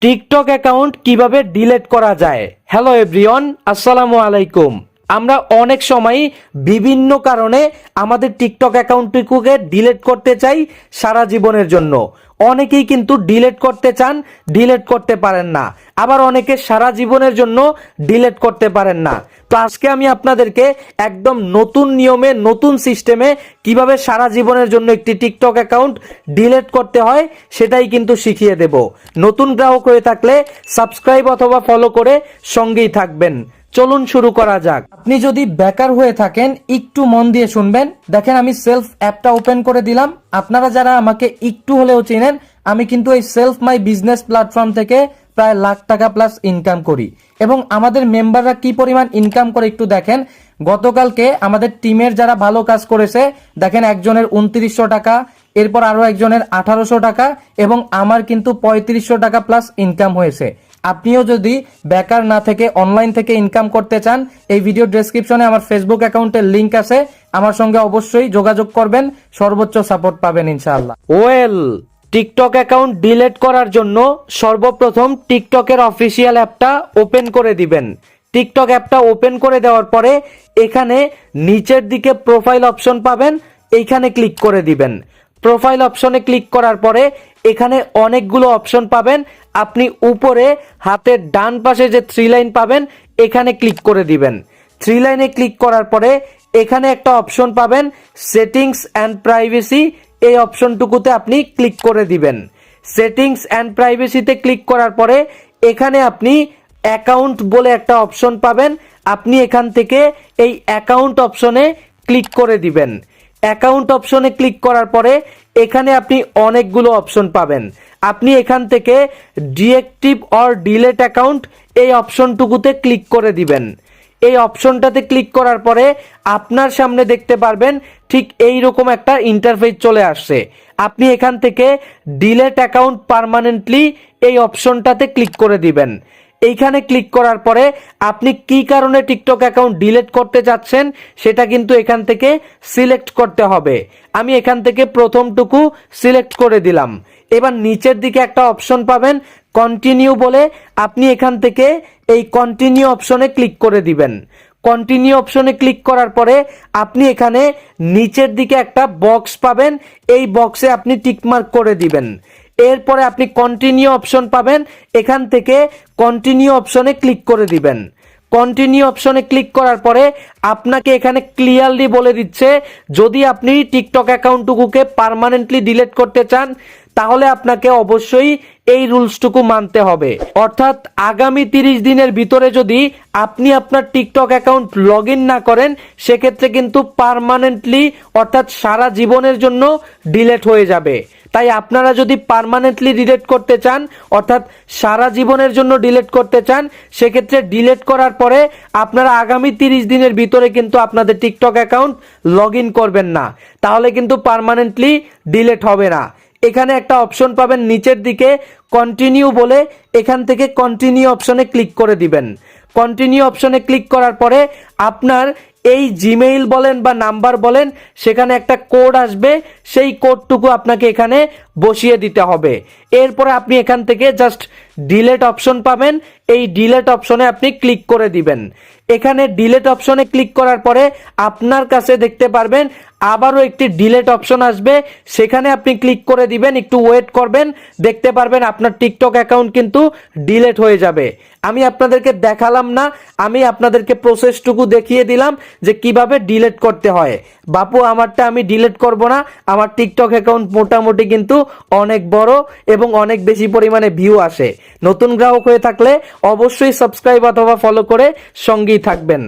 TikTok account কিভাবে delete করা যায়। হ্যালো এভরিওয়ান, আসসালামু আলাইকুম। আমরা অনেক সময় বিভিন্ন কারণে আমাদের টিকটক অ্যাকাউন্টটিকে ডিলিট করতে চাই সারা জীবনের জন্য। অনেকেই কিন্তু ডিলিট করতে চান, ডিলিট করতে পারেন না, আবার অনেকে সারা জীবনের জন্য ডিলিট করতে পারেন না। তো আজকে আমি আপনাদেরকে একদম নতুন নিয়মে, নতুন সিস্টেমে কিভাবে সারা জীবনের জন্য একটি টিকটক অ্যাকাউন্ট ডিলিট করতে হয় সেটাই কিন্তু শিখিয়ে দেব। নতুন গ্রাহক হয়ে থাকলে সাবস্ক্রাইব অথবা ফলো করে সঙ্গেই থাকবেন। চলুন শুরু করা যাক। আপনি যদি বেকার হয়ে থাকেন একটু মন দিয়ে শুনবেন। দেখেন, আমি সেলফ অ্যাপটা ওপেন করে দিলাম। আপনারা যারা আমাকে একটু হলেও চেনেন, আমি কিন্তু এই সেলফ মাই বিজনেস প্ল্যাটফর্ম থেকে প্রায় লাখ টাকা প্লাস ইনকাম করি। এবং আমাদের মেম্বাররা কি পরিমাণ ইনকাম করে একটু দেখেন। গতকালকে আমাদের টিমের যারা ভালো কাজ করেছে, দেখেন একজনের 2900 টাকা, এরপর আরো একজনের 1800 টাকা, এবং আমার কিন্তু 3500 টাকা প্লাস ইনকাম হয়েছে। আপনিও যদি বেকার না থেকে অনলাইন থেকে ইনকাম করতে চান, এই ভিডিও ডেসক্রিপশনে আমার ফেসবুক অ্যাকাউন্টের লিংক আছে, আমার সঙ্গে অবশ্যই যোগাযোগ করবেন, সর্বোচ্চ সাপোর্ট পাবেন ইনশাআল্লাহ। টিকটক অ্যাকাউন্ট ডিলিট করার জন্য সর্বপ্রথম টিকটকের অফিসিয়াল অ্যাপটা ওপেন করে দিবেন। টিকটক অ্যাপটা ওপেন করে দেওয়ার পরে এখানে নিচের দিকে প্রোফাইল অপশন পাবেন, এইখানে ক্লিক করে দিবেন। প্রোফাইল অপশনে ক্লিক করার পরে এখানে অনেকগুলো অপশন পাবেন। আপনি উপরে হাতের ডান পাশে যে 3 লাইন পাবেন, এখানে ক্লিক করে দিবেন। 3 লাইনে ক্লিক করার পরে এখানে একটা অপশন পাবেন সেটিংস অ্যান্ড প্রাইভেসি, এই অপশনটুকুতে আপনি ক্লিক করে দিবেন। সেটিংস অ্যান্ড প্রাইভেসিতে ক্লিক করার পরে এখানে আপনি অ্যাকাউন্ট বলে একটা অপশন পাবেন। আপনি এখান থেকে এই অ্যাকাউন্ট অপশনে ক্লিক করে দিবেন। অ্যাকাউন্ট অপশনে ক্লিক করার পরে এখানে আপনি অনেকগুলো অপশন পাবেন। আপনি এখান থেকে ডিএক্টিভ অর ডিলিট অ্যাকাউন্ট, এই অপশনটুকুতে ক্লিক করে দিবেন। এই অপশনটাতে ক্লিক করার পরে আপনার সামনে দেখতে পারবেন ঠিক এই রকম একটা ইন্টারফেস চলে আসছে। আপনি এখান থেকে ডিলিট অ্যাকাউন্ট পার্মানেন্টলি, এই অপশনটাতে ক্লিক করে দিবেন। এইখানে ক্লিক করার পরে আপনি কি কারণে টিকটক অ্যাকাউন্ট ডিলিট করতে যাচ্ছেন সেটা কিন্তু এখান থেকে সিলেক্ট করতে হবে। আমি এখান থেকে প্রথমটুকু সিলেক্ট করে দিলাম। এবার নিচের দিকে একটা অপশন পাবেন কন্টিনিউ বলে, আপনি এখান থেকে এই কন্টিনিউ অপশনে ক্লিক করে দিবেন। কন্টিনিউ অপশনে ক্লিক করার পরে আপনি এখানে নিচের দিকে একটা বক্স পাবেন, এই বক্সে আপনি টিকমার্ক করে দিবেন। এরপরে আপনি কন্টিনিউ অপশন পাবেন, এখান থেকে কন্টিনিউ অপশনে ক্লিক করে দিবেন। কন্টিনিউ অপশনে ক্লিক করার পরে আপনাকে এখানে ক্লিয়ারলি বলে দিচ্ছে যদি আপনি টিকটক অ্যাকাউন্টটুকুকে পার্মানেন্টলি ডিলিট করতে চান তাহলে আপনাকে অবশ্যই এই রুলসটুকু মানতে হবে। অর্থাৎ আগামী 30 দিনের ভিতরে যদি আপনি আপনার টিকটক অ্যাকাউন্ট লগ ইন না করেন সেক্ষেত্রে কিন্তু পার্মানেন্টলি অর্থাৎ সারা জীবনের জন্য ডিলিট হয়ে যাবে। তাই আপনারা যদি পার্মানেন্টলি ডিলিট করতে চান অর্থাৎ সারা জীবনের জন্য ডিলিট করতে চান সেক্ষেত্রে ডিলিট করার পরে আপনারা আগামী 30 দিনের ভিতরে কিন্তু আপনাদের টিকটক অ্যাকাউন্ট লগ ইন করবেন না, তাহলে কিন্তু পার্মানেন্টলি ডিলিট হবে না। এখানে একটা অপশন পাবেন নিচের দিকে কন্টিনিউ বলে, এখান থেকে কন্টিনিউ অপশনে ক্লিক করে দিবেন। কন্টিনিউ অপশনে ক্লিক করার পরে আপনার এই জিমেইল বলেন বা নাম্বার বলেন সেখানে একটা কোড আসবে, সেই কোডটুকু আপনাকে এখানে বসিয়ে দিতে হবে। এরপরে আপনি এখান থেকে জাস্ট ডিলিট অপশন পাবেন, এই ডিলিট অপশনে আপনি ক্লিক করে দিবেন। এখানে ডিলিট অপশনে ক্লিক করার পরে আপনার কাছে দেখতে পারবেন আবারও একটি ডিলিট অপশন আসবে, সেখানে আপনি ক্লিক করে দিবেন। একটু ওয়েট করবেন, দেখতে পারবেন আপনার টিকটক অ্যাকাউন্ট কিন্তু ডিলিট হয়ে যাবে। আমি আপনাদেরকে দেখালাম না, আমি আপনাদেরকে প্রসেসটুকু দেখিয়ে দিলাম যে কিভাবে ডিলিট করতে হয়। বাপু আমারটা আমি ডিলিট করব না, আমার টিকটক অ্যাকাউন্ট মোটামুটি কিন্তু অনেক বড় এবং অনেক বেশি পরিমাণে ভিউ আসে। নতুন গ্রাহক হয়ে থাকলে অবশ্যই সাবস্ক্রাইব অথবা ফলো করে সঙ্গেই থাকবেন।